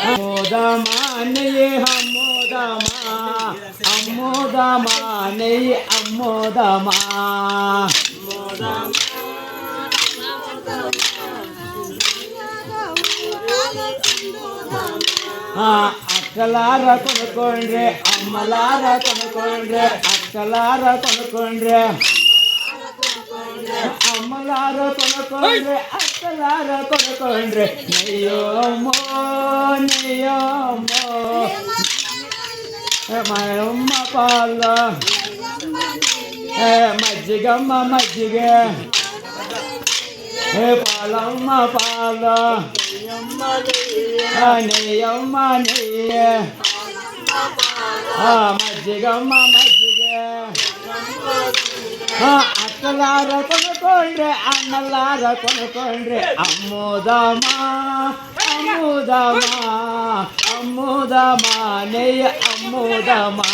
అమ్మోదమా నెయ్యి అమ్మోదమా అమ్మోదమా నెయ్యి అమ్మోదమా అక్కలార కొనుక్కోండి అమ్మలార కొనుక్కోండి అక్కలార కొనుక్కోండి అమ్మలార కొనుక్కోండి అక్కలార కొనుక్కోండి నెయ్యమ్మో నెయ్యమ్మో మాయమ్మ పాల మజ్జిగమ్మ మజ్జిగ పాలమ్మ పాల నెయ్యమ్మ నెయ్య మజ్జిగమ్మ మజ్జిగ అక్కలార కొనుక్కోండి అన్నలార కొనుక్కోండి అమ్మోదమా అమ్మోదమా అమ్మోదమా నెయ్య అమ్మోదమా